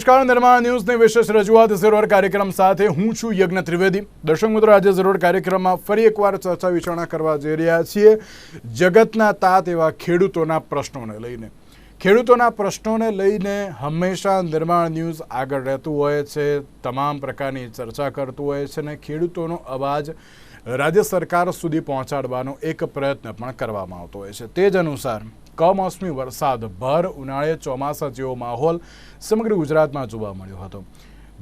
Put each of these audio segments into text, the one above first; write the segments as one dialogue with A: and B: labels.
A: નમસ્કાર, નિર્માણ ન્યૂઝની વિશેષ રજૂઆત ઝીરોર કાર્યક્રમ સાથે હું છું યજ્ઞ ત્રિવેદી। દર્શક મિત્રો, આજે ઝીરોર કાર્યક્રમમાં ફરી એકવાર ચર્ચા વિચારણા કરવા જઈ રહ્યા છીએ જગતના તાત એવા ખેડૂતોના પ્રશ્નોને લઈને। ખેડૂતોના પ્રશ્નોને લઈને હંમેશા નિર્માણ ન્યૂઝ આગળ રહેતું હોય છે, તમામ પ્રકારની ચર્ચા કરતું હોય છે અને ખેડૂતોનો અવાજ રાજ્ય સરકાર સુધી પહોંચાડવાનો એક પ્રયત્ન પણ કરવામાં આવતો હોય છે। તે જ અનુસાર કમોસમી વરસાદ, ભર ઉનાળે ચોમાસા જેવો માહોલ સમગ્ર ગુજરાતમાં જોવા મળ્યો હતો।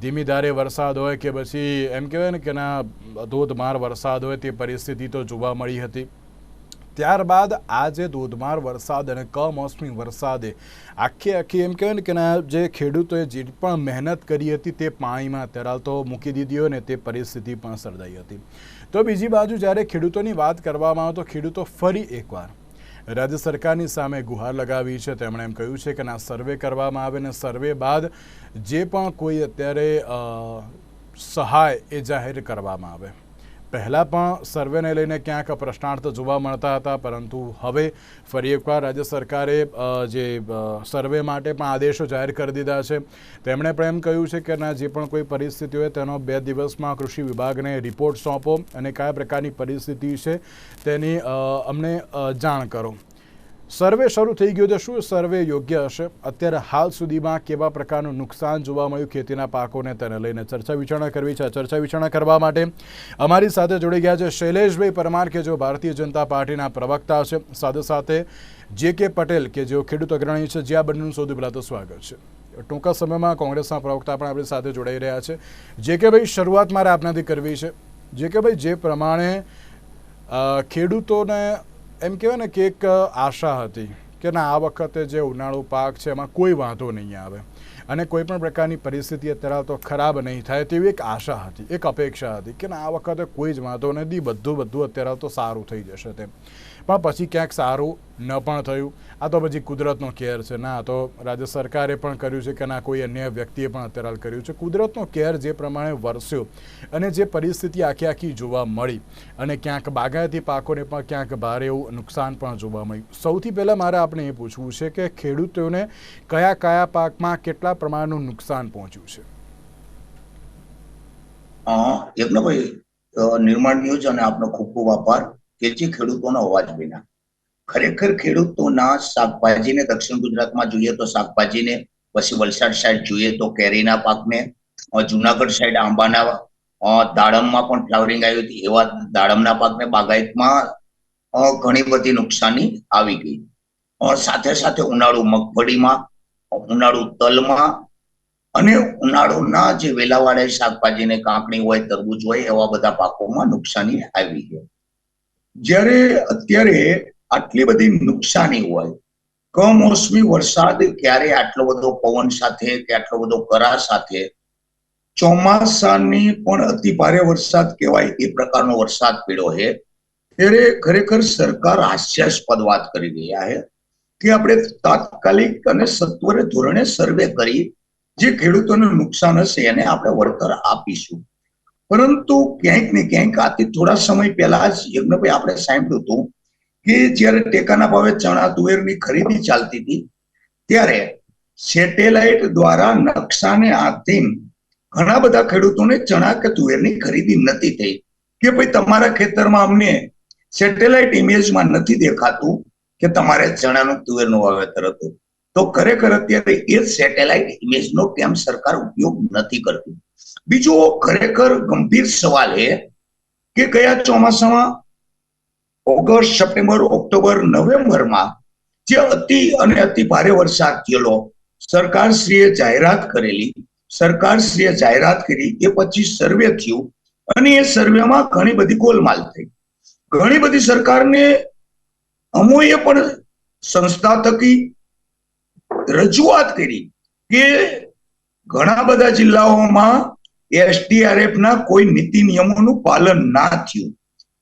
A: ધીમી ધારે વરસાદ હોય કે પછી એમ કહેવાય ને કે ના ધોધમાર વરસાદ હોય, તે પરિસ્થિતિ તો જોવા મળી હતી। ત્યારબાદ આજે ધોધમાર વરસાદ અને કમોસમી વરસાદે આખી એમ કહેવાય ને કે ના જે ખેડૂતોએ જે પણ મહેનત કરી હતી તે પાણીમાં તરાલતો મૂકી દીધી હોય ને તે પરિસ્થિતિ પણ સર્જાઈ હતી। તો બીજી બાજુ જ્યારે ખેડૂતોની વાત કરવામાં આવે તો ખેડૂતો ફરી એકવાર રાજ્ય સરકારની સામે ગુહાર લગાવી છે। તેમણે એમ કહ્યું છે કે ના સર્વે કરવામાં આવે ને સર્વે બાદ જે પણ કોઈ અત્યારે સહાય એ જાહેર કરવામાં આવે। પહેલાં પણ સર્વેને લઈને ક્યાંક પ્રશ્નાર્થ જોવા મળતા હતા, પરંતુ હવે ફરી એકવાર રાજ્ય સરકારે જે સર્વે માટે પણ આદેશો જાહેર કરી દીધા છે। તેમણે પણ એમ કહ્યું છે કે ના જે પણ કોઈ પરિસ્થિતિ હોય તેનો 2 દિવસમાં કૃષિ વિભાગને રિપોર્ટ સોંપો અને કયા પ્રકારની પરિસ્થિતિ છે તેની અમને જાણ કરો। સર્વે શરૂ થઈ ગયો છે, શું સર્વે યોગ્ય હશે? અત્યારે હાલ સુધીમાં કેવા પ્રકારનું નુકસાન જોવા મળ્યું ખેતીના પાકોને, તેને લઈને ચર્ચા વિચારણા કરવી છે। ચર્ચા વિચારણા કરવા માટે અમારી સાથે જોડી ગયા છે શૈલેષભાઈ પરમાર કે જેઓ ભારતીય જનતા પાર્ટીના પ્રવક્તા છે, સાથે સાથે જે.કે. પટેલ કે જેઓ ખેડૂત અગ્રણી છે। જે આ બંનેનું સૌથી પહેલાં તો સ્વાગત છે। ટૂંકા સમયમાં કોંગ્રેસના પ્રવક્તા પણ આપણી સાથે જોડાઈ રહ્યા છે। જે.કે. ભાઈ, શરૂઆત મારે આપનાથી કરવી છે। જે.કે. ભાઈ, જે પ્રમાણે ખેડૂતોને એમ કહેવાય ને કે એક આશા હતી કે ના આ વખતે જે ઉનાળુ પાક છે એમાં કોઈ વાંધો નહીં આવે અને કોઈ પણ પ્રકારની પરિસ્થિતિ અત્યારે તો ખરાબ નહીં થાય તેવી એક આશા હતી, એક અપેક્ષા હતી કે ના આ વખતે કોઈ જ વાંધો નથી, બધું અત્યારે તો સારું થઈ જશે તેમ। પણ પછી ક્યાંક સારું ન પણ થયું। આ તો પછી કુદરતનો કેર છે ના, તો રાજ્ય સરકારે પણ કર્યું છે કે ના કોઈ અન્ય વ્યક્તિએ પણ અત્યારે કર્યું છે। કુદરતનો કેર જે પ્રમાણે વરસ્યો અને જે પરિસ્થિતિ આખી જોવા મળી અને ક્યાંક બાગાયતી પાકોને પણ ક્યાંક ભારે એવું નુકસાન પણ જોવા મળ્યું। સૌથી પહેલાં મારે આપણે એ પૂછવું છે કે ખેડૂતોને કયા પાકમાં કેટલા પ્રમાણનું નુકસાન પહોંચ્યું છે?
B: યજ્ઞભાઈ, નિર્માણ ન્યૂઝ અને આપનો ખૂબ ખૂબ આભાર કે જે ખેડૂતોનો અવાજ બન્યા। ખરેખર ખેડૂતોના શાકભાજીને દક્ષિણ ગુજરાતમાં જોઈએ તો શાકભાજીને, પછી વલસાડ સાઈડ જોઈએ તો કેરીના પાકને, જુનાગઢ સાઈડ આંબાના, દાડમમાં પણ ફ્લાવરિંગ આવી હતી એવા દાડમના પાકને બાગાયતમાં ઘણી બધી નુકસાની આવી ગઈ। સાથે સાથે ઉનાળુ મગફળીમાં, ઉનાળુ તલમાં અને ઉનાળુના જે વેલાવાળા શાકભાજીને કાંકણી હોય, તરબૂચ હોય એવા બધા પાકોમાં નુકસાની આવી છે। જ્યારે અત્યારે આટલી બધી નુકસાની હોય, કમોસમી વરસાદ ક્યારે આટલો બધો પવન સાથે કે આટલો બધો કરા સાથે, ચોમાસાની પણ અતિ ભારે વરસાદ કહેવાય એ પ્રકારનો વરસાદ પડ્યો છે, ત્યારે ખરેખર સરકાર હાસ્યાસ્પદ વાત કરી રહ્યા છે કે આપણે તાત્કાલિક અને સત્વરે ધોરણે સર્વે કરી જે ખેડૂતોને નુકસાન હશે એને આપણે વળતર આપીશું। પરંતુ ક્યાંક ને ક્યાંક આથી થોડા સમય પહેલા જ યજ્ઞભાઈ આપણે સાંભળ્યું હતું કે જ્યારે ટેકાના ભાવે ચણા તુવેરની ખરીદી ચાલતી હતી ત્યારે સેટેલાઇટ દ્વારા નકશાને આધીન ઘણા બધા ખેડૂતોને ચણા કે તુવેરની ખરીદી નથી થઈ કે ભાઈ તમારા ખેતરમાં અમને સેટેલાઇટ ઇમેજમાં નથી દેખાતું કે તમારે ચણાનું તુવેરનું વાવેતર હતું। તો ખરેખર અત્યારે એ સેટેલાઇટ ઇમેજનો કેમ સરકાર ઉપયોગ નથી કરતી? બીજો ખરેખર ગંભીર સવાલ એ કે ગયા ચોમાસામાં ઓગસ્ટ, સપ્ટેમ્બર, ઓક્ટોબર, નવેમ્બરમાં જે અતિ ભારે વરસાદ થયેલો, સરકારશ્રીએ જાહેરાત કરી એ પછી સર્વે થયું અને એ સર્વેમાં ઘણી બધી ગોલમાલ થઈ। ઘણી બધી સરકારને અમોએ પણ સંસ્થા થકી રજૂઆત કરી કે ઘણા બધા જિલ્લાઓમાં SDRF-ના કોઈ નીતિ નિયમોનું પાલન ના થયું,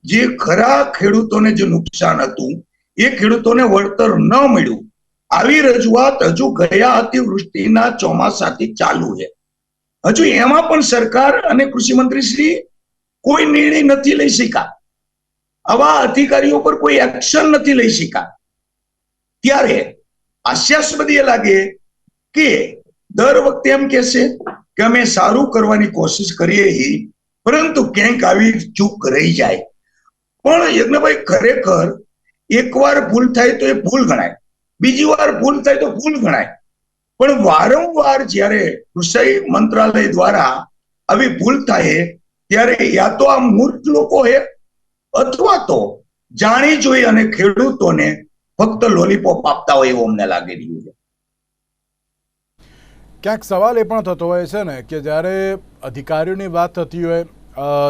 B: જે ખરા ખેડૂતોને જે નુકસાન હતું એ ખેડૂતોને વળતર ન મળ્યું। આવી રજૂઆત હજુ ગયા અતિવૃષ્ટિના ચોમાસાથી ચાલુ છે। હજુ એમાં પણ સરકાર અને કૃષિ મંત્રી શ્રી કોઈ નિર્ણય નથી લઈ શક્યા, આવા અધિકારીઓ પર કોઈ એક્શન નથી લઈ શક્યા। ત્યારે હાસ્યાસ્પદ એ લાગે કે દર વખતે એમ કહેશે કે અમે સારું કરવાની કોશિશ કરીએ પરંતુ ક્યાંક આવી ચૂક રહી જાય. પણ યજ્ઞભાઈ, ખરેખર એકવાર ભૂલ થાય તો એ ભૂલ ગણાય, બીજી વાર ભૂલ થાય તો ભૂલ ગણાય, પણ વારંવાર જ્યારે કૃષિ મંત્રાલય દ્વારા આવી ભૂલ થાય ત્યારે યા તો આ મૂર્ખ લોકો હે અથવા તો જાણી જોઈ અને ખેડૂતોને ફક્ત લોલીપોપ આપતા હોય એવું અમને લાગી રહ્યું છે.
A: ક્યાંક સવાલ એ પણ થતો હોય છે ને કે જ્યારે અધિકારીઓની વાત થતી હોય,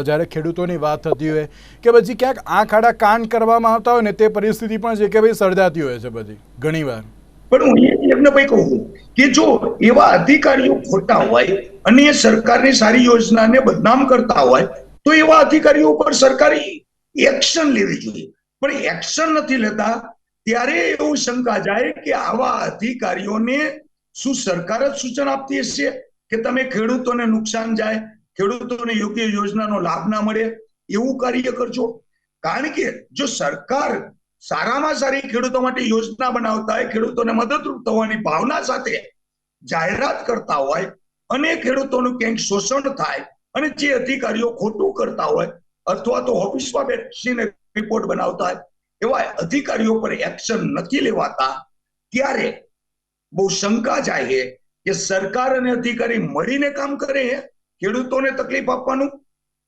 A: જ્યારે ખેડૂતોની વાત થતી હોય કે પછી ક્યાંક આંખ આડા કાન કરવામાં આવતા હોય ને તે પરિસ્થિતિ પણ છે કે ભાઈ સર્જાતી હોય છે પછી ઘણીવાર.
B: પણ હું એમને ભાઈ કહું કે જો એવા અધિકારીઓ ખોટા હોય અને એ સરકારની સારી યોજનાને બદનામ કરતા હોય તો એવા અધિકારીઓ ઉપર સરકારી એક્શન લેવી જોઈએ. પણ એક્શન નથી લેતા ત્યારે એવું શંકા જાય કે આવા અધિકારીઓને શું સરકાર જ સૂચન આપતી હશે કે તમે ખેડૂતોને નુકસાન જાય, ખેડૂતોને યોગ્ય યોજનાનો લાભ ના મળે એવું કાર્ય કરજો? કારણ કે જો સરકાર સારામાં સારી ખેડૂતો માટે યોજના બનાવતા હોય, ખેડૂતોને મદદરૂપ થવાની ભાવના સાથે જાહેરાત કરતા હોય અને ખેડૂતોનું ક્યાંક શોષણ થાય અને જે અધિકારીઓ ખોટું કરતા હોય અથવા તો ઓફિસમાં બેસીને રિપોર્ટ બનાવતા હોય એવા અધિકારીઓ પર એક્શન નથી લેવાતા ત્યારે બહુ શંકા જાય કે સરકાર અને અધિકારી મળીને કામ કરે ખેડૂતોને તકલીફ આપવાનું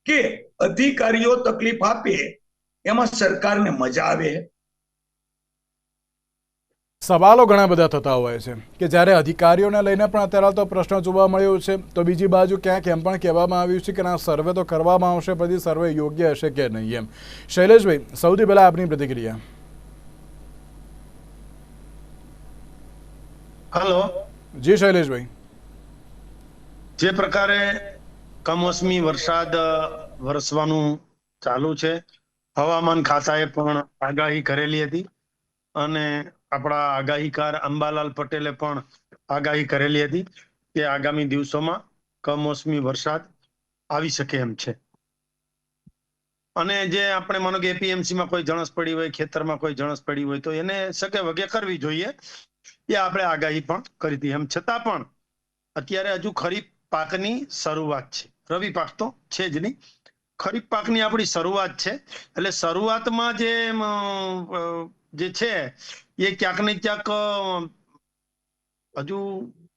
B: કે અધિકારીઓ તકલીફ આપે એમાં સરકારને મજા આવે.
A: સવાલો ઘણા બધા થતા હોય છે કે જ્યારે અધિકારીઓને લઈને પણ અત્યારે તો પ્રશ્ન જોવા મળ્યો છે, તો બીજી બાજુ ક્યાંક એમ પણ કહેવામાં આવ્યું છે કે ના સર્વે તો કરવામાં આવશે, પછી સર્વે યોગ્ય હશે કે નહીં એમ. શૈલેષભાઈ, સૌથી પહેલા આપની પ્રતિક્રિયા.
C: હલો
A: જી શૈલેષભાઈ.
C: જે પ્રકારે કમોસમી વરસાદ વરસવાનું ચાલુ છે, હવામાન ખાતાએ પણ આગાહી કરેલી હતી અને આપણા આગાહીકાર અંબાલાલ પટેલે પણ આગાહી કરેલી હતી કે આગામી દિવસોમાં કમોસમી વરસાદ આવી શકે એમ છે. અને જે આપણે માનો કે એપીએમસીમાં કોઈ જણસ પડી હોય, ખેતરમાં કોઈ જણસ પડી હોય તો એને સકે વગે કરવી જોઈએ, એ આપણે આગાહી પણ કરી હતી. એમ છતાં પણ અત્યારે હજુ ખરીફ પાકની શરૂઆત છે, રવિ પાક તો છે જ નહીં, ખરીફ પાકની આપણી શરૂઆત છે. એટલે શરૂઆતમાં જે છે એ ક્યાંક ને ક્યાંક હજુ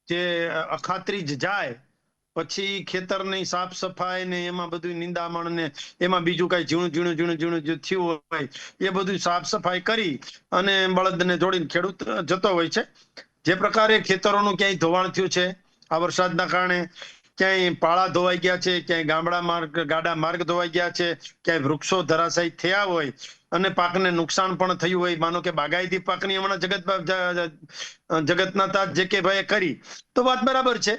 C: જે અખાત્રીજ જાય પછી ખેતરની સાફ સફાઈ ને એમાં બધું નિંદામણ ને એમાં બીજું કઈ ઝીણું થયું હોય એ બધું સાફ સફાઈ કરી અને બળદને જોડીને ખેડૂત જતો હોય છે. જે પ્રકારે ખેતરોનું ક્યાંય ધોવાણ થયું છે આ વરસાદના કારણે, ક્યાંય પાળા ધોવાઈ ગયા છે, ક્યાંય ગાડા માર્ગ ધોવાઈ ગયા છે, ક્યાંય વૃક્ષો ધરાશાયી થયા હોય અને પાકને નુકસાન પણ થયું હોય. માનો કે બાગાયતી પાકની હમણાં જગતના તાત જે કે ભાઈ કરી તો વાત બરાબર છે,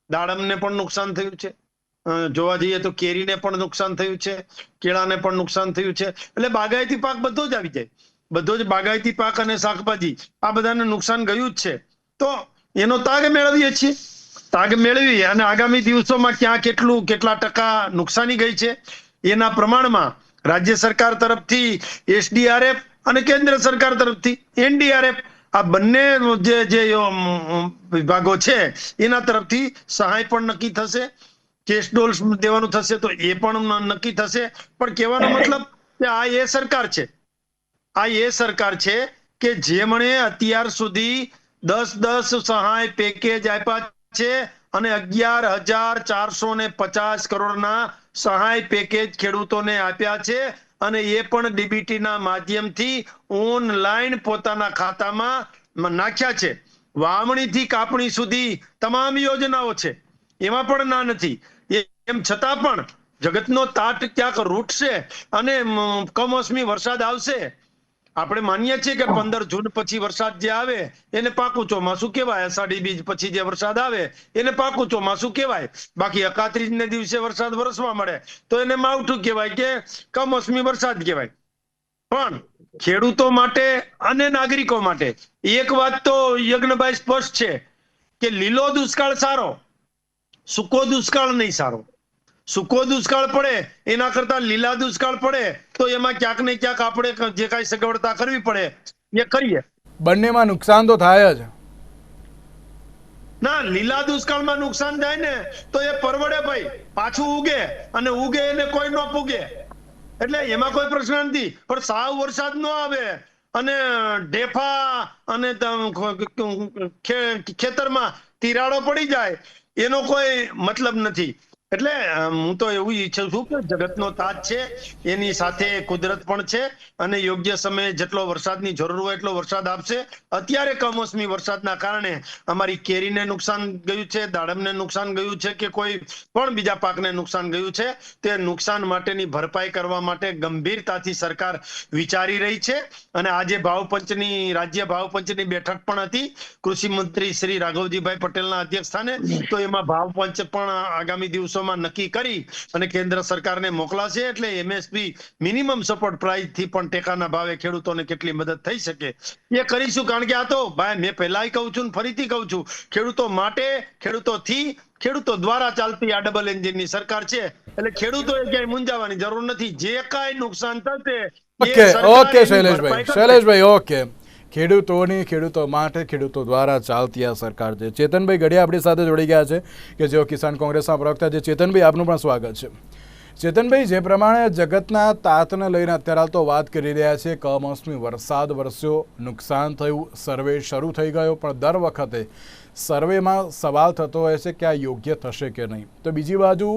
C: દાડમને પણ નુકસાન થયું છે, જોવા જઈએ તો કેરીને પણ નુકસાન થયું છે, કેળાને પણ નુકસાન થયું છે. એટલે બાગાયતી પાક બધો જ આવી જાય, બધો જ બાગાયતી પાક અને શાકભાજી આ બધાને નુકસાન ગયું જ છે. તો એનો તાગ મેળવીએ છીએ, તાગ મેળવી અને આગામી દિવસોમાં ક્યાં કેટલા ટકા નુકસાની ગઈ છે એના પ્રમાણમાં રાજ્ય સરકાર તરફથી એસડીઆરએફ અને કેન્દ્ર સરકાર તરફથી એનડીઆરએફ આ બંને જે વિભાગો છે એના તરફથી સહાય પણ નક્કી થશે, કેશ ડોલ્સ દેવાનું થશે તો એ પણ નક્કી થશે. પણ કહેવાનો મતલબ કે આ એ સરકાર છે કે જેમણે અત્યાર સુધી 10 સહાય પેકેજ આપ્યા છે અને 11,450 કરોડના સહાય પેકેજ ખેડૂતોને આપ્યા છે અને એ પણ ડીબીટી ના માધ્યમથી ઓનલાઈન પોતાના ખાતામાં નાખ્યા છે. વાવણીથી કાપણી સુધી તમામ યોજનાઓ છે, એમાં પણ ના નથી. એમ છતાં પણ જગતનો તાત ક્યાંક રૂટશે અને કમોસમી વરસાદ આવશે. આપણે માનીએ છીએ કે 15 જૂન પછી વરસાદ જે આવે એને પાકું ચોમાસું કહેવાય, અષાઢી બીજ પછી જે વરસાદ આવે એને પાકું ચોમાસું કહેવાય. બાકી 31 ને દિવસે વરસાદ વરસવા મળે તો એને માવઠું કહેવાય કે કમોસમી વરસાદ કહેવાય. પણ ખેડૂતો માટે અને નાગરિકો માટે એક વાત તો યજ્ઞભાઈ સ્પષ્ટ છે કે લીલો દુષ્કાળ સારો, સૂકો દુષ્કાળ નહીં સારો. સૂકો દુષ્કાળ પડે એના કરતા લીલા દુષ્કાળ પડે તો એમાં ક્યાંક ને ક્યાંક આપણે જે કાંઈ સગવડતા કરવી પડે એ કરીએ.
A: બંનેમાં નુકસાન તો થાય જ.
C: ના, લીલા દુષ્કાળમાં નુકસાન જાય ને તો એ પરવડે ભાઈ, પાછું ઉગે, અને ઉગે એને કોઈ ન પૂગે, એટલે એમાં કોઈ પ્રશ્ન નથી. પણ સાવ વરસાદ ન આવે અને ઢેફા અને ખેતરમાં તિરાડો પડી જાય એનો કોઈ મતલબ નથી. એટલે હું તો એવું ઈચ્છું છું કે જગતનો તાજ છે, એની સાથે કુદરત પણ છે, અને યોગ્ય સમયે જેટલો વરસાદની જરૂર હોય એટલો વરસાદ આપશે. અત્યારે કમોસમી વરસાદના કારણે અમારી કેરીને નુકસાન ગયું છે, દાડમને નુકસાન ગયું છે, કે કોઈ પણ બીજા પાકને નુકસાન ગયું છે, તે નુકસાન માટેની ભરપાઈ કરવા માટે ગંભીરતાથી સરકાર વિચારી રહી છે. અને આજે ભાવપંચની રાજ્ય ભાવપંચની બેઠક પણ હતી કૃષિ મંત્રી શ્રી રાઘવજીભાઈ પટેલના અધ્યક્ષ સ્થાને. તો એમાં ભાવપંચ પણ આગામી દિવસોમાં નક્કી કરી અને કેન્દ્ર સરકારને મોકલાશે. એટલે એમએસપી મિનિમમ સપોર્ટ પ્રાઇસ થી પણ ટેકાના ભાવે ખેડૂતોને કેટલી મદદ થઈ શકે એ કરીશું. કારણ કે આ તો ભાઈ મેં પહેલાય કહું છું ને ફરીથી કહું છું, ખેડૂતો માટે, ખેડૂતોથી, ખેડૂતો દ્વારા ચાલતી આ ડબલ એન્જિનની સરકાર છે. એટલે ખેડૂતોએ ક્યાંય મૂંઝાવાની જરૂર નથી. જે કાંઈ નુકસાન થશે
A: ઓકે શૈલેષભાઈ ઓકે. ખેડૂતો માટે, ખેડૂતો દ્વારા ચાલતી આ સરકાર છે. ચેતનભાઈ ગઢિયા આપણી સાથે જોડી ગયા છે કે જેઓ કિસાન કોંગ્રેસના પ્રવક્તા છે. ચેતનભાઈ, આપનું પણ સ્વાગત છે. ચેતનભાઈ, જે પ્રમાણે જગતના તાતને લઈને અત્યારે તો વાત કરી રહ્યા છે, કમોસમી વરસાદ વરસ્યો, નુકસાન થયું, સર્વે શરૂ થઈ ગયો, પણ દર વખતે સર્વેમાં સવાલ થતો હોય છે કે આ યોગ્ય થશે કે નહીં. તો બીજી બાજુ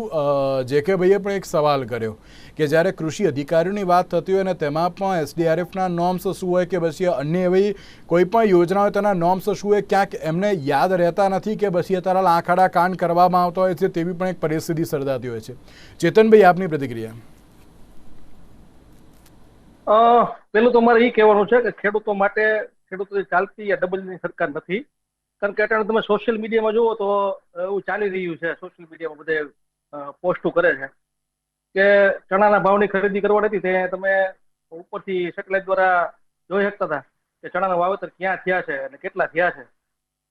A: જે કે ભાઈએ પણ એક સવાલ કર્યો કે જ્યારે કૃષિ અધિકારીઓની વાત થતી હોય ને તેમાં પણ એસડીઆરએફના નોર્મ્સ શું હોય કે પછી અન્ય એવી કોઈ પણ યોજના હોય તેના નોર્મ્સ શું હોય, ક્યાંક એમને યાદ રહેતા નથી કે પછી અત્યારે આંખાડા કાન કરવામાં આવતા હોય છે, તેવી પણ એક પરિસ્થિતિ સર્જાતી હોય છે. ચેતનભાઈ, આપની પ્રતિક્રિયા.
D: પેલું તો મારે એ કહેવાનું છે કે ખેડૂતો માટે, ખેડૂતો ચાલતી ડબલની સરકાર નથી. કારણ કે અત્યારે તમે સોશિયલ મીડિયામાં જુઓ તો એવું ચાલી રહ્યું છે, સોશિયલ મીડિયામાં બધે પોસ્ટો કરે છે કે ચણાના ભાવની ખરીદી કરવા નથી તે તમે ઉપરથી સેટેલાઇટ દ્વારા જોઈ શકતા હતા કે ચણાના વાવેતર ક્યાં થયા છે અને કેટલા થયા છે.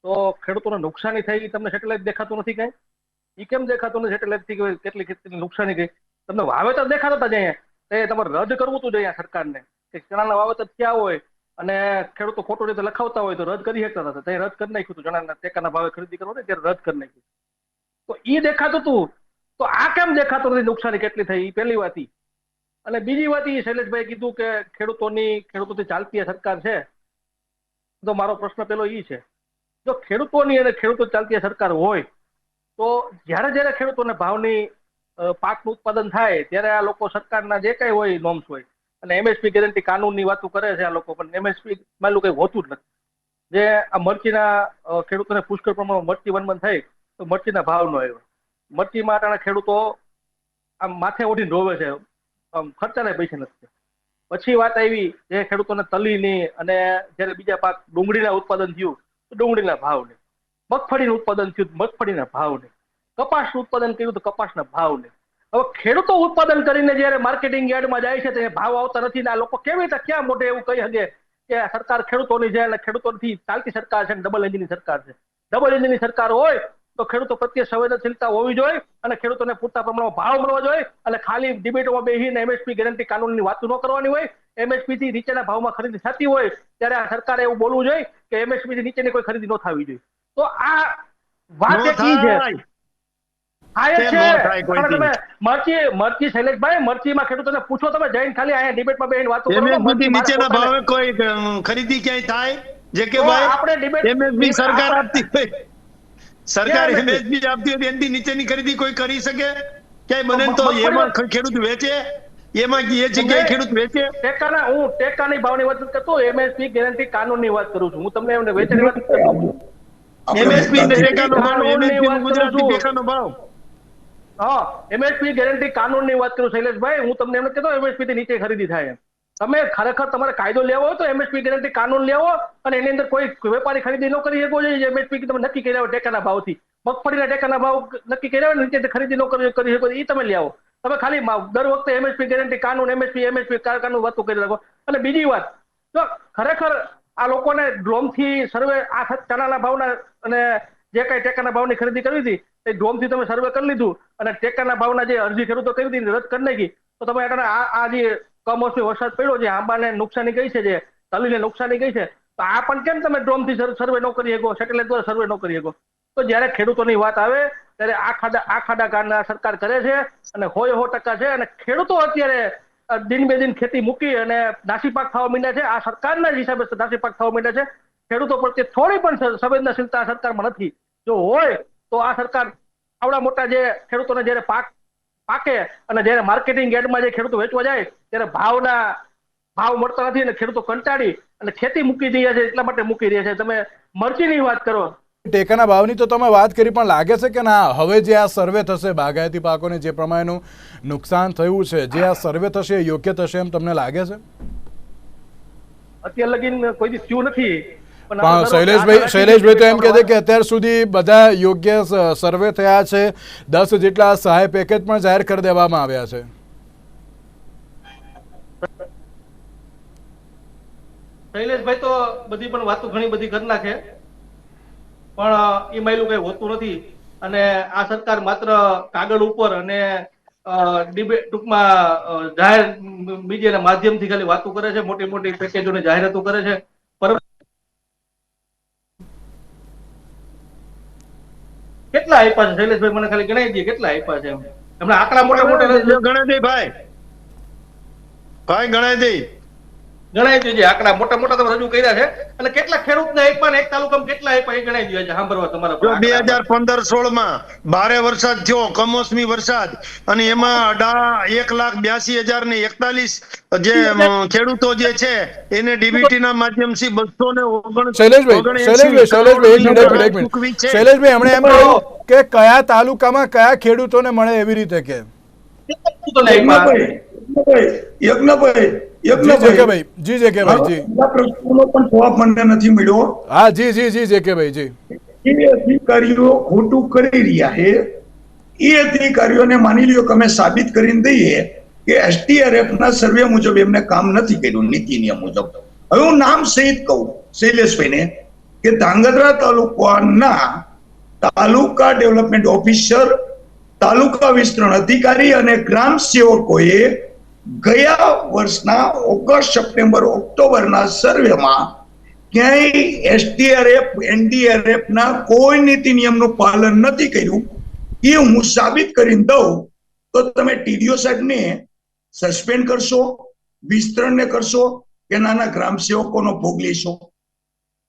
D: તો ખેડૂતોને નુકસાની થઈ તમને સેટેલાઇટ દેખાતું નથી કઈ? એ કેમ દેખાતું નથી સેટેલાઇટ થી કેટલી કેટલી નુકસાની ગઈ? તમને વાવેતર દેખાતા હતા જઈએ તે તમારે રદ કરવું હતું જોઈએ સરકારને કે ચણાના વાવેતર થયા હોય અને ખેડૂતો ખોટું રીતે લખાવતા હોય તો રદ કરી શકતા હતા. તે રદ કરી નાખ્યું હતું. ચણાના ટેકાના ભાવે ખરીદી કરવા ને ત્યારે રદ કરી નાખ્યું. તો એ દેખાતું હતું, તો આ કેમ દેખાતું નથી નુકસાની કેટલી થઈ? એ પહેલી વાત. અને બીજી વાત એ શૈલેષભાઈ કીધું કે ખેડૂતોથી ચાલતી સરકાર છે. તો મારો પ્રશ્ન પેલો એ છે, જો ખેડૂતોની અને ખેડૂતો ચાલતી સરકાર હોય તો જ્યારે જ્યારે ખેડૂતોને ભાવની પાકનું ઉત્પાદન થાય ત્યારે આ લોકો સરકારના જે કઈ હોય નોર્મ્સ હોય અને એમએસપી ગેરંટી કાનૂનની વાતો કરે છે આ લોકો, પણ એમએસપી માં કઈ હોતું જ નથી. જે આ મરચીના ખેડૂતોને પુષ્કળ પ્રમાણમાં મરચી વનબંધ થઈ તો મરચીના ભાવ નો આવ્યો. મરચી માટે ખેડૂતો આમ માથે ઓઢીને રોવે છે, ખર્ચાને પૈસા નથી. પછી વાત આવી જે ખેડૂતોને તલીની અને જયારે બીજા પાક ડુંગળીના ઉત્પાદન થયું તો ડુંગળીના ભાવ નહીં, મગફળીનું ઉત્પાદન થયું મગફળીના ભાવ નહીં, કપાસનું ઉત્પાદન કર્યું તો કપાસના ભાવ નહીં. હવે ખેડૂતો ઉત્પાદન કરીને જયારે માર્કેટિંગ યાર્ડમાં જાય છે તો ભાવ આવતા નથી ને આ લોકો કેવી રીતે ક્યાં મોઢે એવું કહી શકે કે સરકાર ખેડૂતોની છે અને ખેડૂતોથી ચાલતી સરકાર છે, ડબલ એન્જિનની સરકાર છે. ડબલ એન્જિનની સરકાર હોય તો ખેડૂતો પ્રત્યે સંવેદનશીલતા હોવી જોઈએ અને ખેડૂતોને પૂરતા પ્રમાણમાં ભાવ મળવા જોઈએ અને ખાલી ડિબેટોમાં બેસીને એમએસપી ગેરંટી કાનૂનની વાતો ન કરવાની હોય. એમએસપી થી નીચેના ભાવમાં ખરીદી થતી હોય ત્યારે આ સરકારે એવું બોલવું જોઈએ કે એમએસપી થી નીચેની કોઈ ખરીદી ન થવી જોઈએ. તો આ વાત એક છે. મરચી શૈલેષભાઈ, મરચીમાં ખેડૂતોને પૂછો તમે જઈને ખાલી અહીંયા ડિબેટમાં બેસીને વાતો કરો.
C: નીચેના ભાવે કોઈ ખરીદી ક્યાંય થાય? જે કે ભાઈ આપણે ડિબેટ એમએસપી સરકાર આપતી હોય, સરકાર એમએસપી આપતી હોય એની નીચેની ખરીદી કોઈ કરી શકે ક્યાંય? બને તો એમાં ખેડૂત વેચે, એમાં એ જગ્યાએ ખેડૂત વેચે.
D: હું ટેકાની ભાવની વાત કરતો, એમએસપી ગેરંટી કાનૂનની વાત કરું છું. હું તમને એમને વેચાણની વાત કરતો.
C: એમએસપી ટેકાનો ભાવ, એમએસપી ગુજરાતી ટેકાનો ભાવ.
D: હા, એમએસપી ગેરંટી કાનૂનની વાત કરું શૈલેષભાઈ. હું તમને એમ કહેતો એમએસપી થી નીચે ખરીદી થાય. તમે ખરેખર તમારે કાયદો લેવો હોય તો એમએસપી ગેરંટી કાનૂન લેવો અને એની અંદર કોઈ વેપારી ખરીદી ન કરી શકો જોઈએ. એમએસપી તમે નક્કી કર્યા હોય ટેકાના ભાવથી, મગફળીના ટેકાના ભાવ નક્કી કર્યા હોય નીચે ખરીદી ન કરી શકો એ તમે લેવો. તમે ખાલી દર વખતે એમએસપી ગેરંટી કાનૂન, એમએસપી કાનૂન વાતો કરી રાખો. અને બીજી વાત, જો ખરેખર આ લોકોને ડ્રોમથી સર્વે આ ચણાના ભાવના અને જે કઈ ટેકાના ભાવની ખરીદી કરવી હતી એ ડ્રોમથી તમે સર્વે કરી લીધું અને ટેકાના ભાવના જે અરજી ખેડૂતો કરી હતી રદ કરી નાખી, તો તમે આ જે કમોસમી વરસાદ પડ્યો છે, આંબાને નુકસાની ગઈ છે, જે તલીને નુકસાની ગઈ છે, તો આ પણ કેમ તમે ડ્રોમથી સર્વે ન કરી શકો, સેટેલાઇટ દ્વારા સર્વે ન કરી શકો? તો જ્યારે ખેડૂતોની વાત આવે ત્યારે આ ખાડા કાઢના સરકાર કરે છે અને 100% છે. અને ખેડૂતો અત્યારે દિન બે દિન ખેતી મૂકી અને નાસીપાક થવા માંડ્યા છે. આ સરકારના જ હિસાબે નાસીપાક થવા માંડ્યા છે. ખેડૂતો પ્રત્યે થોડી પણ સંવેદનશીલતા આ સરકારમાં નથી. જો હોય તો આ સરકાર આવડા મોટા જે ખેડૂતોને જયારે પાકે અને જયારે માર્કેટિંગ યાર્ડમાં જે ખેડૂતો વેચવા જાય ત્યારે ભાવ મળતા નથી અને ખેડૂતો કંટાળી અને ખેતી મૂકી દે છે. એટલા માટે મૂકી દે છે. તમે મરચીની વાત કરો,
A: ટેકાના ભાવની તો તમે વાત કરી, પણ લાગે છે કે ના હવે જે આ સર્વે થશે બાગાયતી પાકોને જે પ્રમાણેનું નુકસાન થયું છે, જે આ સર્વે થશે એ યોગ્ય થશે એમ તમને લાગે છે?
D: અત્યાર લગીન કોઈ દી થયું નથી.
A: પણ શૈલેષભાઈ તો એમ કહે છે કે અત્યાર સુધી બધા યોગ્ય સર્વે થયા છે. 10 જેટલા સહાય પેકેજ પણ જાહેર કરી દેવામાં આવ્યા છે.
D: શૈલેષભાઈ તો બધી પણ વાતો ઘણી બધી કરી નાખે, પણ એ માયલું કઈ હોતું નથી. અને આ સરકાર માત્ર કાગળ ઉપર અને ટૂંકમાં જાહેર મીડિયાના માધ્યમથી ખાલી વાતો કરે છે, મોટી મોટી પેકેજોની જાહેરાતો કરે છે. કેટલા આપ્યા છે શૈલેષભાઈ? મને ખાલી ગણાવી દઈએ કેટલા આપ્યા છે. હમણાં આંકડા મોટા
C: ગણાવી દે ભાઈ ગણાવી દે.
D: ગણાવી દેજે આંકડા મોટા મોટા તમે રજૂ કર્યા છે અને કેટલા ખેડૂતને આપ્યા ને એક તાલુકામાં કેટલા આપ્યા એ ગણાવી દેજો સાંભળવા તમારા.
C: 2015-16 ભારે વરસાદ થયો, કમોસમી વરસાદ, અને એમાં 1,82,041 જે ખેડૂતો જે છે એને ડીબીટી ના માધ્યમથી 229
A: શૈલેષભાઈ હમણાં એમ કહ્યું કે કયા તાલુકામાં કયા ખેડૂતોને મળે એવી રીતે કે
B: અધિકારીઓ ખોટું કરી રહ્યા છે. એ અધિકારીઓને માની લ્યો કે અમે સાબિત કરીને દઈએ કે STRF ના સર્વે મુજબ એમને કામ નથી કર્યું નીતિ નિયમ મુજબ. હવે હું નામ સહિત કહું શૈલેષભાઈને કે ધાંગધ્રા તાલુકાના તાલુકા ડેવલપમેન્ટ ઓફિસર, તાલુકા વિસ્તરણ અધિકારી અને ગ્રામ સેવકોએ ગયા વર્ષના ઓગસ્ટ, સપ્ટેમ્બર, ઓક્ટોબરના સર્વેમાં ક્યાંય STRF NDRF ના કોઈ નીતિ નિયમનું પાલન નથી કર્યું. એ હું સાબિત કરીને દઉં તો તમે TDO સાહેબને સસ્પેન્ડ કરશો, વિસ્તરણને કરશો કે નાના ગ્રામ સેવકોનો ભોગ લેશો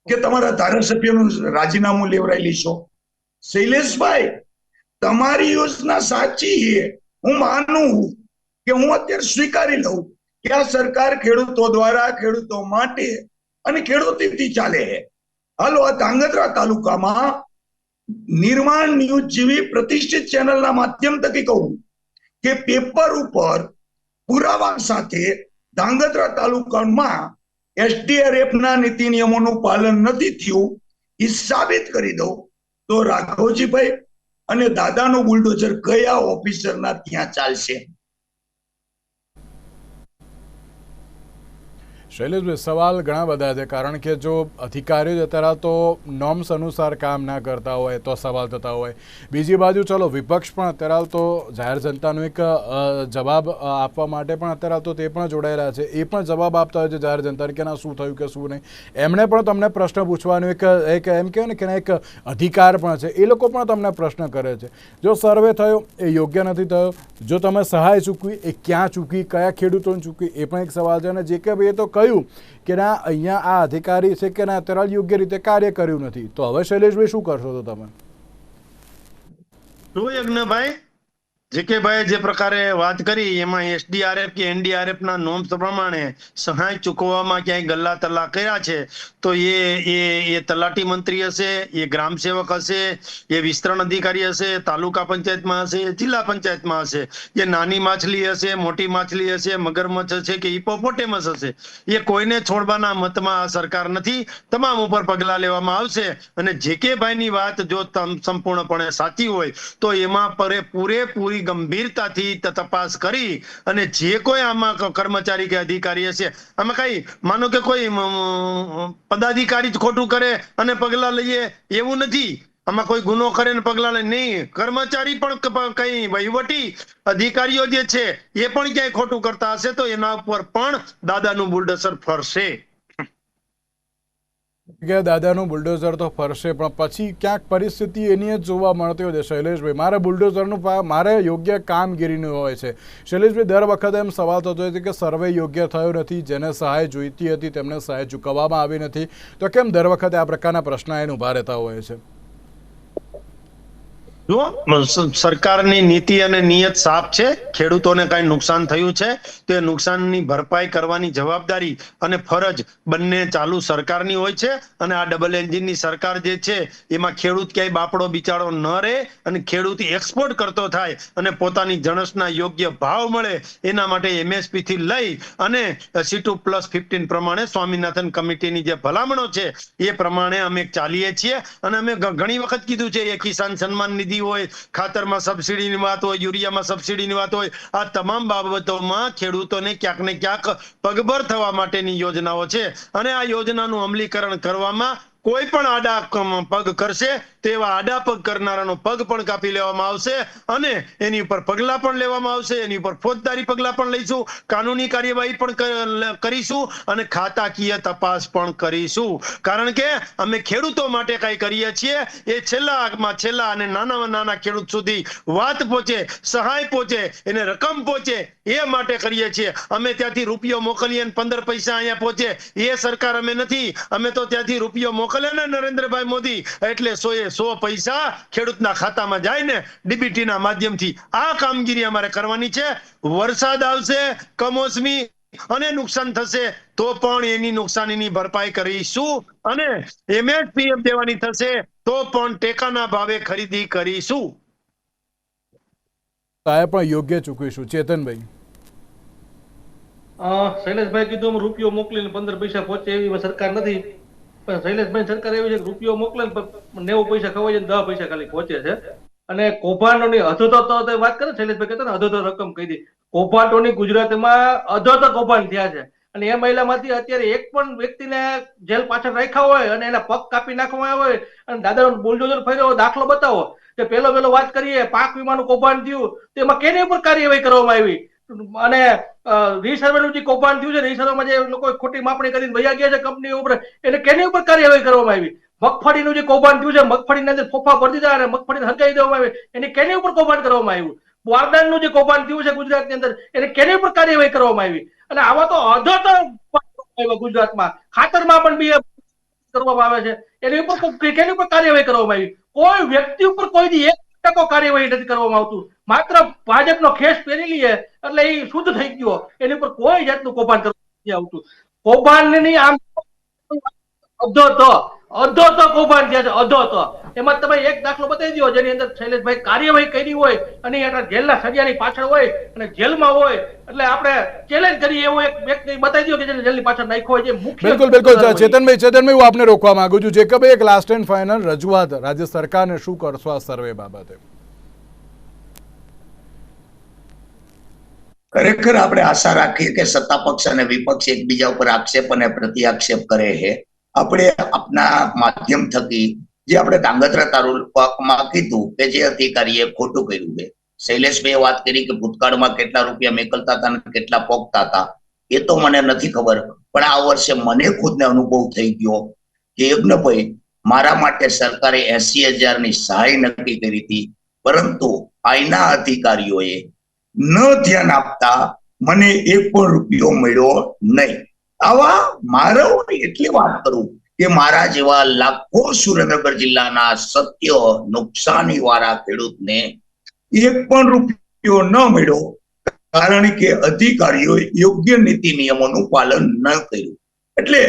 B: કે તમારા ધારાસભ્યનું રાજીનામું લેવડાવી લેશો? શૈલેષભાઈ, તમારી યોજના સાચી છે, હું માનું કે હું અત્યારે સ્વીકારી લઉં કે આ સરકાર ખેડૂતો દ્વારા, ખેડૂતો માટે અને ખેડૂતોથી ચાલે છે. હાલો, આ ધાંગધ્રા તાલુકામાં નિર્માણ ન્યૂઝ જેવી પ્રતિષ્ઠિત ચેનલના માધ્યમ થકી કહું કે પેપર ઉપર પુરાવા સાથે ધાંગધ્રા તાલુકામાં STRF ના નીતિ નિયમોનું પાલન નથી થયું એ સાબિત કરી દઉં તો રાઘવજીભાઈ અને દાદાનું બુલડોઝર કયા ઓફિસરના ત્યાં ચાલશે?
A: શૈલેષભાઈ, સવાલ ઘણા બધા છે, કારણ કે જો અધિકારીઓ અત્યારે તો નોર્મ્સ અનુસાર કામ ના કરતા હોય તો સવાલ થતા હોય. બીજી બાજુ ચલો વિપક્ષ પણ અત્યારે તો જાહેર જનતાનો એક જવાબ આપવા માટે પણ અત્યારે તો તે પણ જોડાયેલા છે. એ પણ જવાબ આપતા હોય છે જાહેર જનતાને કે ના શું થયું કે શું નહીં. એમણે પણ તમને પ્રશ્ન પૂછવાનો એક એમ કહેવાય ને કે એક અધિકાર પણ છે. એ લોકો પણ તમને પ્રશ્ન કરે છે. જો સર્વે થયો એ યોગ્ય નથી થયો, જો તમે સહાય ચૂકવી એ ક્યાં ચૂકી, કયા ખેડૂતોને ચૂકવી, એ પણ એક સવાલ છે. અને જે કે ભાઈ એ તો કહ્યું કે ના અહીંયા આ અધિકારી છે કે ના અત્યારે યોગ્ય રીતે કાર્ય કર્યું નથી, તો હવે શૈલેષભાઈ શું કરશો? તો તમે
C: યજ્ઞભાઈ જીકેભાઈ જે પ્રકારે વાત કરી એમાં SDRF કે NDRF ના નોર્મ્સ પ્રમાણે સહાય ચૂકવવામાં ક્યાંય ગલ્લા તલ્લા કર્યા છે તો એ તલાટી મંત્રી હશે, એ ગ્રામ સેવક હશે, એ વિસ્તરણ અધિકારી હશે, તાલુકા પંચાયતમાં હશે, જિલ્લા પંચાયતમાં હશે, એ નાની માછલી હશે, મોટી માછલી હશે, મગરમચ્છ હશે કે હિપોપોટેમસ હશે, એ કોઈને છોડવાના મતમાં આ સરકાર નથી. તમામ ઉપર પગલા લેવામાં આવશે. અને જીકેભાઈની વાત જો સંપૂર્ણપણે સાચી હોય તો એમાં પૂરેપૂરી ગંભીરતાથી તપાસ કરી અને જે કોઈ આમાં કર્મચારી કે અધિકારી હશે, આમાં કઈ માનો કે કોઈ પદાધિકારી જ ખોટું કરે અને પગલા લઈએ એવું નથી. આમાં કોઈ ગુનો કરે ને પગલા લે નહીં. કર્મચારી પણ કઈ વહીવટી અધિકારીઓ જે છે એ પણ ક્યાંય ખોટું કરતા હશે તો એના ઉપર પણ દાદાનું બુલડોઝર ફરશે.
A: કે દાદાનું બુલડોઝર તો ફરશે પણ પછી ક્યાંક પરિસ્થિતિ એની જ જોવા મળતી હોય છે શૈલેષભાઈ. મારે બુલડોઝરનું મારે યોગ્ય કામગીરીનું હોય છે. શૈલેષભાઈ, દર વખતે એમ સવાલ થતો હોય છે કે સર્વે યોગ્ય થયો નથી, જેને સહાય જોઈતી હતી તેમને સહાય ચૂકવવામાં આવી નથી, તો કેમ દર વખતે આ પ્રકારના પ્રશ્ન એને ઊભા રહેતા હોય છે?
C: જો સરકારની નીતિ અને નિયત સાફ છે. ખેડૂતોને કઈ નુકસાન થયું છે તો એ નુકસાનની ભરપાઈ કરવાની જવાબદારી અને ફરજ બંને ચાલુ સરકારની હોય છે. અને આ ડબલ એન્જિનની સરકાર જે છે એમાં ખેડૂત ક્યાંય બાપડો બિચારો ન રહે અને ખેડૂત એક્સપોર્ટ કરતો થાય અને પોતાની જણસના યોગ્ય ભાવ મળે એના માટે MSP થી લઈ અને C2+15 પ્રમાણે સ્વામિનાથન કમિટીની જે ભલામણો છે એ પ્રમાણે અમે ચાલીએ છીએ. અને અમે ઘણી વખત કીધું છે, એ કિસાન સન્માન નિધિ હોય, ખાતરમાં સબસિડીની વાત હોય, યુરિયામાં સબસિડીની વાત હોય, આ તમામ બાબતોમાં ખેડૂતોને ક્યાંક ને ક્યાંક પગભર થવા માટેની યોજનાઓ છે. અને આ યોજનાનું અમલીકરણ કરવામાં કોઈ પણ આડા પગ કરશે તેવા આડા પગ કરનારાનો પગ પણ કાપી લેવામાં આવશે અને એની ઉપર પગલા પણ લેવામાં આવશે. એની ઉપર ફોજદારી પગલા પણ લઈશું, કાનૂની કાર્યવાહી પણ કરીશું અને ખાતાકીય તપાસ પણ કરીશું. કારણ કે અમે ખેડૂતો માટે કઈ કરીએ છીએ એ છેલ્લામાં છેલ્લા અને નાનામાં નાના ખેડૂત સુધી વાત પહોંચે, સહાય પહોંચે, એને રકમ પહોંચે એ માટે કરીએ છીએ. અમે ત્યાંથી રૂપિયો મોકલીએ અને 15 પૈસા અહીંયા પહોંચે એ સરકાર અમે નથી. અમે તો ત્યાંથી રૂપિયો મોકલે ને નરેન્દ્રભાઈ મોદી એટલે 100 પૈસા ખેડૂતના ખાતામાં જાય ને DBT ના માધ્યમથી. આ કામગીરી અમારે કરવાની છે. વરસાદ આવશે કમોસમી અને નુકસાન થશે તો પણ એની નુકસાનીની ભરપાઈ કરીશું અને MSP દેવાની થશે તો પણ ટેકાના ભાવે ખરીદી કરીશું.
A: સહાય પણ યોગ્ય ચૂકવીશું. ચેતનભાઈ,
D: શૈલેષભાઈ કીધું રૂપિયો મોકલીને 15 પૈસા પહોંચે એવી સરકાર નથી. પણ શૈલેષભાઈ સરકાર એવી છે કે રૂપિયો મોકલે 90 પૈસા ખવાય છે, 10 પૈસા ખાલી પહોંચે છે. અને કૌભાંડોની અધોતો વાત કરે શૈલેષભાઈ કહેતા ને અધોતો રકમ કહી દી. કૌભાંડોની ગુજરાતમાં અધોતો કૌભાંડ થયા છે અને એ મહિલામાંથી અત્યારે એક પણ વ્યક્તિને જેલ પાછળ રાખ્યા હોય અને એના પગ કાપી નાખવામાં આવ્યા હોય અને દાદાનો બુલડોઝર ફર્યો દાખલો બતાવો કે પેલો વાત કરીએ પાક વીમાનું કૌભાંડ થયું તેમાં કેની ઉપર કાર્યવાહી કરવામાં આવી અને રીસર્વેનું જે કૌભાંડ થયું છે, રીસર્વેમાં જે લોકો ખોટી માપણી કરીને વયા ગયા છે કંપની ઉપર, એને કેની ઉપર કાર્યવાહી કરવામાં આવી? મગફળીનું જે કૌભાંડ થયું છે, મગફળીના અંદર ફોફા ભરી દીધા અને મગફળીને હરગાવી દેવામાં આવી, એને કેની ઉપર કૌભાંડ કરવામાં આવ્યું? બારદાનનું જે કૌભાંડ થયું છે ગુજરાતની અંદર, એને કેની ઉપર કાર્યવાહી કરવામાં આવી? અને આવા તો અધોતર ગુજરાતમાં ખાતરમાં પણ કરવામાં આવે છે, એની ઉપર કેની ઉપર કાર્યવાહી કરવામાં આવી? કોઈ વ્યક્તિ ઉપર કોઈ 1% કાર્યવાહી નથી કરવામાં આવતું. માત્ર ભાજપનો ખેસ પહેરી લઈએ એટલે એ શુદ્ધ થઈ ગયો, એની ઉપર કોઈ જાતનું કૌભાંડ કરવામાં નથી આવતું. કૌભાંડની આમ અધોતો કૌભાંડ થયા છે, અધોતો. એમાં તમે એક દાખલો બતાવી દો જેની અંદર શૈલેષભાઈ કાર્યવાહી કરી હોય અને એના જેલના સજાની પાછળ હોય અને જેલમાં હોય એટલે આપણે ચેલેન્જ કરીએ એવો એક વ્યક્તિ બતાવી દો કે જેને જેલની પાછળ નાખ્યો હોય. જે
A: બિલકુલ ચેતનભાઈ હું આપને રોકવા માંગુ છું. જેકબભાઈ, એક લાસ્ટ એન્ડ ફાઇનલ રજૂઆત રાજ્ય સરકારને શું કરશો આ સર્વે બાબતે?
B: ખરેખર આપણે આશા રાખીએ કે સત્તા પક્ષ અને વિપક્ષ એકબીજા ઉપર આક્ષેપ અને પ્રતિ આક્ષેપ કરે છે. આપણે આપના માધ્યમ થકી જે આપણે ધાંગધ્રા તાલુકામાં કીધું કે જે અધિકારીએ ખોટું કર્યું છે, શૈલેષભાઈએ વાત કરી કે ભૂતકાળમાં કેટલા રૂપિયા મેકલતા હતા અને કેટલા પોગતા હતા એ તો મને નથી ખબર, પણ આ વર્ષે મને ખુદને અનુભવ થઈ ગયો કે યજ્ઞભાઈ મારા માટે સરકારે 80,000 ની સહાય નક્કી કરી હતી, પરંતુ આઈના અધિકારીઓએ ન ધ્યાન આપતા મને 1 પણ રૂપિયો મળ્યો નહીં. આવા મારો એટલી વાત કરું કે મારા જેવા લાખો સુરેન્દ્રનગર જિલ્લાના સત્ય નુકસાની વાળા ખેડૂતને 1 પણ રૂપિયો ન મળ્યો કારણ કે અધિકારીઓએ યોગ્ય નીતિ નિયમોનું પાલન ન કર્યું. એટલે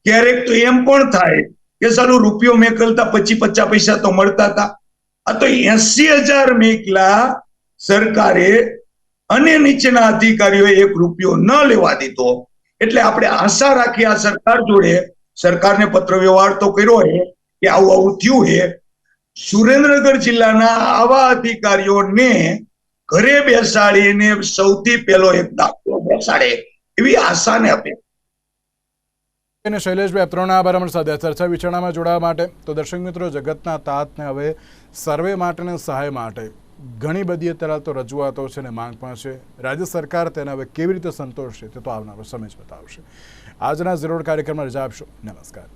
B: ક્યારેક તો એમ પણ થાય કે સારું રૂપિયો મેકલતા 25-50 પૈસા તો મળતા હતા, આ તો 80,000 મેકલા સરકારે અને નીચેના અધિકારીઓએ 1 રૂપિયો ન લેવા દીધો. એટલે આપણે આશા રાખીએ આ સરકાર જોડે, સરકારને પત્ર વ્યવહાર તો કર્યો છે કે આવું થયું છે, સુરેન્દ્રનગર જિલ્લાના આવા અધિકારીઓને ઘરે બેસાડીને સૌથી પહેલો એક દાખલો બેસાડે એવી આશાને અપેક્ષા.
A: શૈલેષભાઈ, આપ ત્રણના આભાર અમારી સાથે ચર્ચા વિચારણામાં જોડાવા માટે. તો દર્શક મિત્રો, જગતના તાતને હવે સર્વે માટે અને સહાય માટે ઘણી બધી અત્યારે તો રજૂઆતો છે અને માંગ પણ છે. રાજ્ય સરકાર તેને હવે કેવી રીતે સંતોષશે તે તો આવનારો સમય જ બતાવશે. આજના ઝીરો કાર્યક્રમમાં રજા આપશો. નમસ્કાર.